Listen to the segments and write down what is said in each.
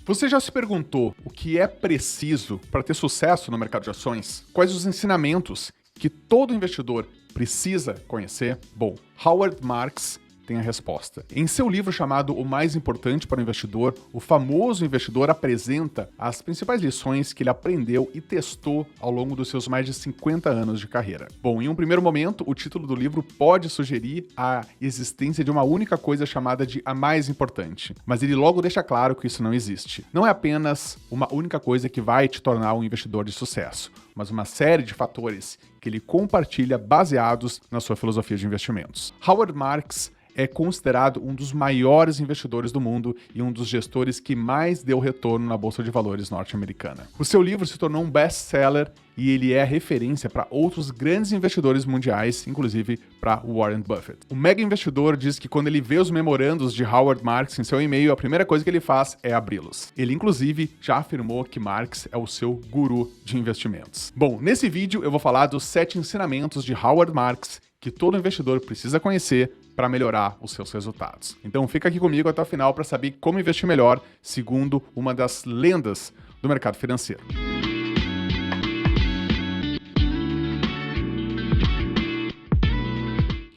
Você já se perguntou o que é preciso para ter sucesso no mercado de ações? Quais os ensinamentos que todo investidor precisa conhecer? Bom, Howard Marks tem a resposta. Em seu livro chamado O Mais Importante para o Investidor, o famoso investidor apresenta as principais lições que ele aprendeu e testou ao longo dos seus mais de 50 anos de carreira. Bom, em um primeiro momento, o título do livro pode sugerir a existência de uma única coisa chamada de a mais importante, mas ele logo deixa claro que isso não existe. Não é apenas uma única coisa que vai te tornar um investidor de sucesso, mas uma série de fatores que ele compartilha baseados na sua filosofia de investimentos. Howard Marks é considerado um dos maiores investidores do mundo e um dos gestores que mais deu retorno na Bolsa de Valores norte-americana. O seu livro se tornou um best-seller e ele é referência para outros grandes investidores mundiais, inclusive para Warren Buffett. O mega investidor diz que quando ele vê os memorandos de Howard Marks em seu e-mail, a primeira coisa que ele faz é abri-los. Ele, inclusive, já afirmou que Marks é o seu guru de investimentos. Bom, nesse vídeo eu vou falar dos 7 ensinamentos de Howard Marks que todo investidor precisa conhecer para melhorar os seus resultados. Então fica aqui comigo até o final para saber como investir melhor, segundo uma das lendas do mercado financeiro.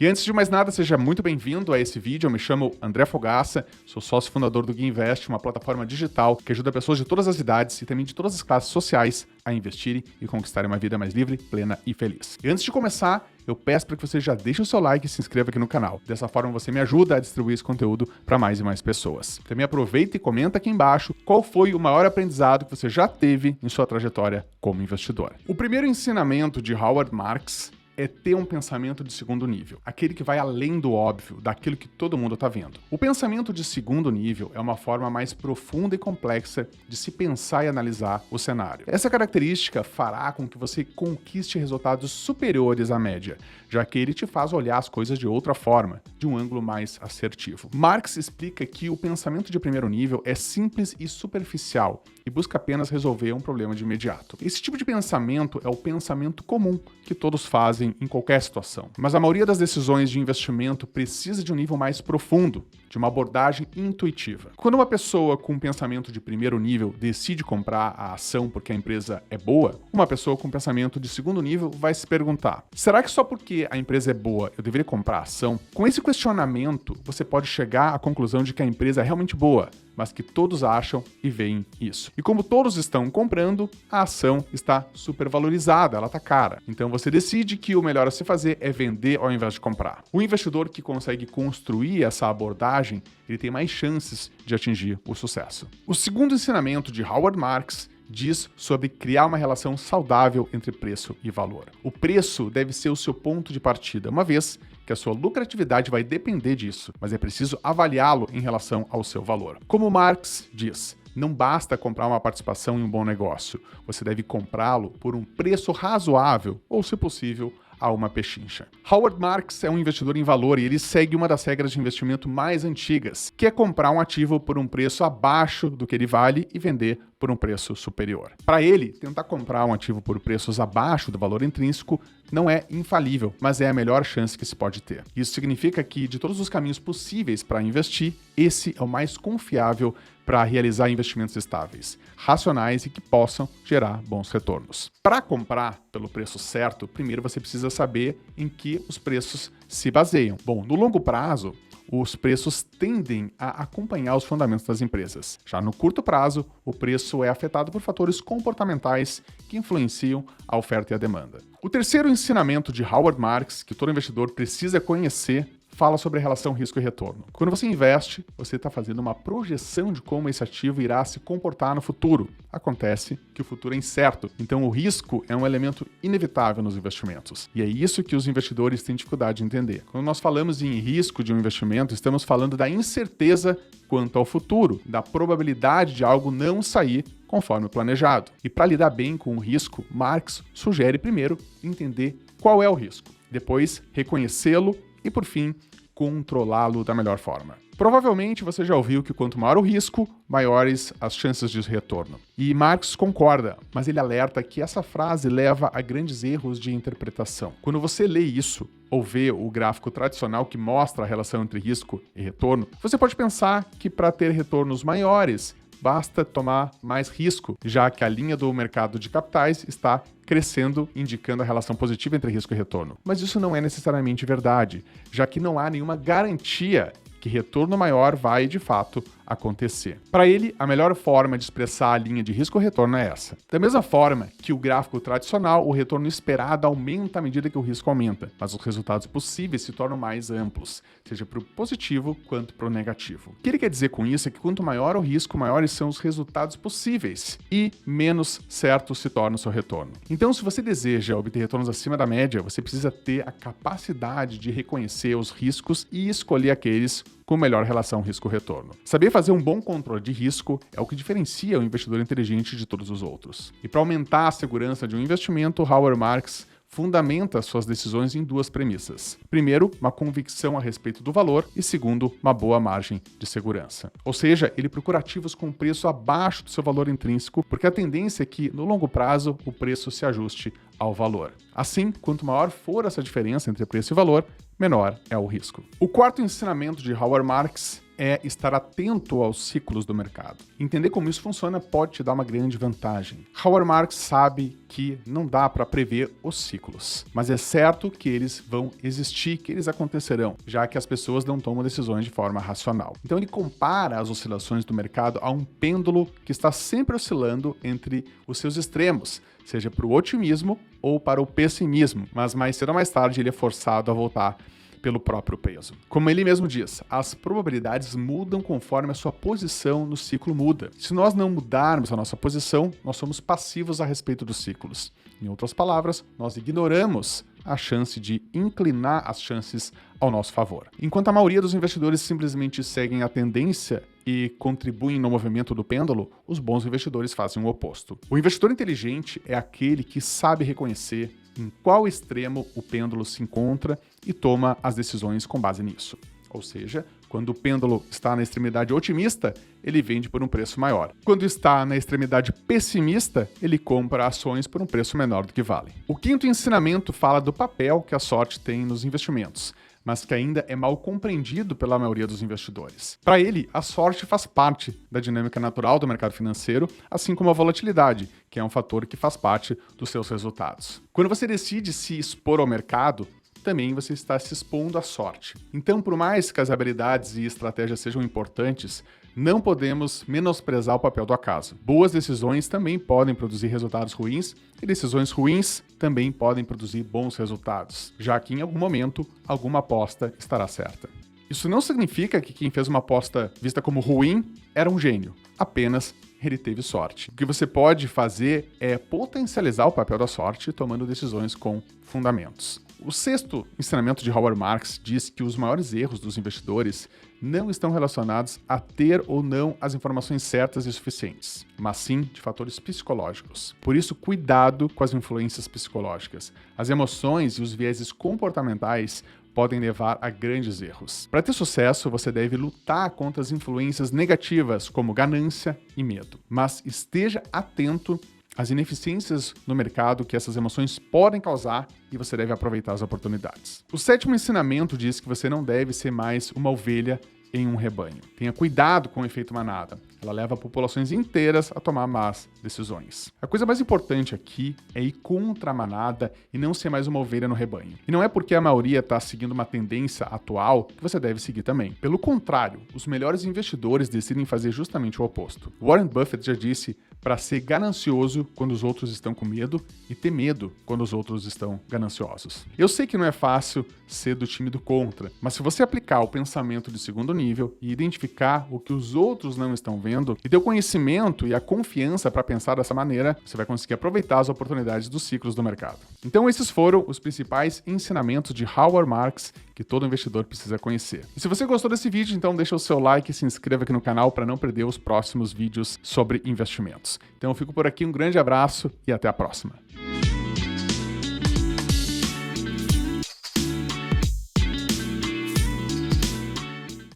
E antes de mais nada, seja muito bem-vindo a esse vídeo. Eu me chamo André Fogaça, sou sócio fundador do GuiInvest, uma plataforma digital que ajuda pessoas de todas as idades e também de todas as classes sociais a investirem e conquistarem uma vida mais livre, plena e feliz. E antes de começar, eu peço para que você já deixe o seu like e se inscreva aqui no canal. Dessa forma você me ajuda a distribuir esse conteúdo para mais e mais pessoas. Também aproveita e comenta aqui embaixo qual foi o maior aprendizado que você já teve em sua trajetória como investidor. O primeiro ensinamento de Howard Marks é ter um pensamento de segundo nível, aquele que vai além do óbvio, daquilo que todo mundo está vendo. O pensamento de segundo nível é uma forma mais profunda e complexa de se pensar e analisar o cenário. Essa característica fará com que você conquiste resultados superiores à média, já que ele te faz olhar as coisas de outra forma, de um ângulo mais assertivo. Marx explica que o pensamento de primeiro nível é simples e superficial e busca apenas resolver um problema de imediato. Esse tipo de pensamento é o pensamento comum que todos fazem em qualquer situação. Mas a maioria das decisões de investimento precisa de um nível mais profundo, de uma abordagem intuitiva. Quando uma pessoa com um pensamento de primeiro nível decide comprar a ação porque a empresa é boa, uma pessoa com pensamento de segundo nível vai se perguntar: será que só porque a empresa é boa eu deveria comprar a ação? Com esse questionamento, você pode chegar à conclusão de que a empresa é realmente boa, mas que todos acham e veem isso. E como todos estão comprando, a ação está supervalorizada, ela está cara. Então você decide que o melhor a se fazer é vender ao invés de comprar. O investidor que consegue construir essa abordagem, ele tem mais chances de atingir o sucesso. O segundo ensinamento de Howard Marks diz sobre criar uma relação saudável entre preço e valor. O preço deve ser o seu ponto de partida, uma vez que a sua lucratividade vai depender disso, mas é preciso avaliá-lo em relação ao seu valor. Como Marx diz, não basta comprar uma participação em um bom negócio, você deve comprá-lo por um preço razoável ou, se possível, a uma pechincha. Howard Marks é um investidor em valor e ele segue uma das regras de investimento mais antigas, que é comprar um ativo por um preço abaixo do que ele vale e vender por um preço superior. Para ele, tentar comprar um ativo por preços abaixo do valor intrínseco não é infalível, mas é a melhor chance que se pode ter. Isso significa que, de todos os caminhos possíveis para investir, esse é o mais confiável para realizar investimentos estáveis, racionais e que possam gerar bons retornos. Para comprar pelo preço certo, primeiro você precisa saber em que os preços se baseiam. Bom, no longo prazo, os preços tendem a acompanhar os fundamentos das empresas. Já no curto prazo, o preço é afetado por fatores comportamentais que influenciam a oferta e a demanda. O terceiro ensinamento de Howard Marks, que todo investidor precisa conhecer, fala sobre a relação risco e retorno. Quando você investe, você está fazendo uma projeção de como esse ativo irá se comportar no futuro. Acontece que o futuro é incerto, então o risco é um elemento inevitável nos investimentos. E é isso que os investidores têm dificuldade de entender. Quando nós falamos em risco de um investimento, estamos falando da incerteza quanto ao futuro, da probabilidade de algo não sair conforme o planejado. E para lidar bem com o risco, Marx sugere primeiro entender qual é o risco, depois reconhecê-lo e, por fim, controlá-lo da melhor forma. Provavelmente você já ouviu que quanto maior o risco, maiores as chances de retorno. E Marx concorda, mas ele alerta que essa frase leva a grandes erros de interpretação. Quando você lê isso, ou vê o gráfico tradicional que mostra a relação entre risco e retorno, você pode pensar que para ter retornos maiores, basta tomar mais risco, já que a linha do mercado de capitais está crescendo, indicando a relação positiva entre risco e retorno. Mas isso não é necessariamente verdade, já que não há nenhuma garantia que retorno maior vai, de fato, acontecer. Para ele, a melhor forma de expressar a linha de risco-retorno é essa. Da mesma forma que o gráfico tradicional, o retorno esperado aumenta à medida que o risco aumenta, mas os resultados possíveis se tornam mais amplos, seja para o positivo quanto para o negativo. O que ele quer dizer com isso é que quanto maior o risco, maiores são os resultados possíveis e menos certo se torna o seu retorno. Então, se você deseja obter retornos acima da média, você precisa ter a capacidade de reconhecer os riscos e escolher aqueles com melhor relação risco-retorno. Saber fazer um bom controle de risco é o que diferencia o investidor inteligente de todos os outros. E para aumentar a segurança de um investimento, Howard Marks fundamenta suas decisões em duas premissas. Primeiro, uma convicção a respeito do valor e segundo, uma boa margem de segurança. Ou seja, ele procura ativos com preço abaixo do seu valor intrínseco, porque a tendência é que, no longo prazo, o preço se ajuste ao valor. Assim, quanto maior for essa diferença entre preço e valor, menor é o risco. O quarto ensinamento de Howard Marks é estar atento aos ciclos do mercado. Entender como isso funciona pode te dar uma grande vantagem. Howard Marks sabe que não dá para prever os ciclos, mas é certo que eles vão existir, que eles acontecerão, já que as pessoas não tomam decisões de forma racional. Então ele compara as oscilações do mercado a um pêndulo que está sempre oscilando entre os seus extremos, seja para o otimismo ou para o pessimismo, mas mais cedo ou mais tarde ele é forçado a voltar pelo próprio peso. Como ele mesmo diz, as probabilidades mudam conforme a sua posição no ciclo muda. Se nós não mudarmos a nossa posição, nós somos passivos a respeito dos ciclos. Em outras palavras, nós ignoramos a chance de inclinar as chances ao nosso favor. Enquanto a maioria dos investidores simplesmente seguem a tendência e contribuem no movimento do pêndulo, os bons investidores fazem o oposto. O investidor inteligente é aquele que sabe reconhecer em qual extremo o pêndulo se encontra e toma as decisões com base nisso. Ou seja, quando o pêndulo está na extremidade otimista, ele vende por um preço maior. Quando está na extremidade pessimista, ele compra ações por um preço menor do que vale. O quinto ensinamento fala do papel que a sorte tem nos investimentos, mas que ainda é mal compreendido pela maioria dos investidores. Para ele, a sorte faz parte da dinâmica natural do mercado financeiro, assim como a volatilidade, que é um fator que faz parte dos seus resultados. Quando você decide se expor ao mercado, também você está se expondo à sorte. Então, por mais que as habilidades e estratégias sejam importantes, não podemos menosprezar o papel do acaso. Boas decisões também podem produzir resultados ruins e decisões ruins também podem produzir bons resultados, já que em algum momento alguma aposta estará certa. Isso não significa que quem fez uma aposta vista como ruim era um gênio, apenas ele teve sorte. O que você pode fazer é potencializar o papel da sorte tomando decisões com fundamentos. O sexto ensinamento de Howard Marks diz que os maiores erros dos investidores não estão relacionados a ter ou não as informações certas e suficientes, mas sim de fatores psicológicos. Por isso, cuidado com as influências psicológicas. As emoções e os vieses comportamentais podem levar a grandes erros. Para ter sucesso, você deve lutar contra as influências negativas, como ganância e medo. Mas esteja atento às ineficiências no mercado que essas emoções podem causar e você deve aproveitar as oportunidades. O sétimo ensinamento diz que você não deve ser mais uma ovelha em um rebanho. Tenha cuidado com o efeito manada. Ela leva populações inteiras a tomar más decisões. A coisa mais importante aqui é ir contra a manada e não ser mais uma ovelha no rebanho. E não é porque a maioria está seguindo uma tendência atual que você deve seguir também. Pelo contrário, os melhores investidores decidem fazer justamente o oposto. Warren Buffett já disse para ser ganancioso quando os outros estão com medo e ter medo quando os outros estão gananciosos. Eu sei que não é fácil ser do time do contra, mas se você aplicar o pensamento de segundo nível e identificar o que os outros não estão vendo e ter o conhecimento e a confiança para pensar dessa maneira, você vai conseguir aproveitar as oportunidades dos ciclos do mercado. Então esses foram os principais ensinamentos de Howard Marks que todo investidor precisa conhecer. E se você gostou desse vídeo, então deixa o seu like e se inscreva aqui no canal para não perder os próximos vídeos sobre investimentos. Então eu fico por aqui, um grande abraço e até a próxima.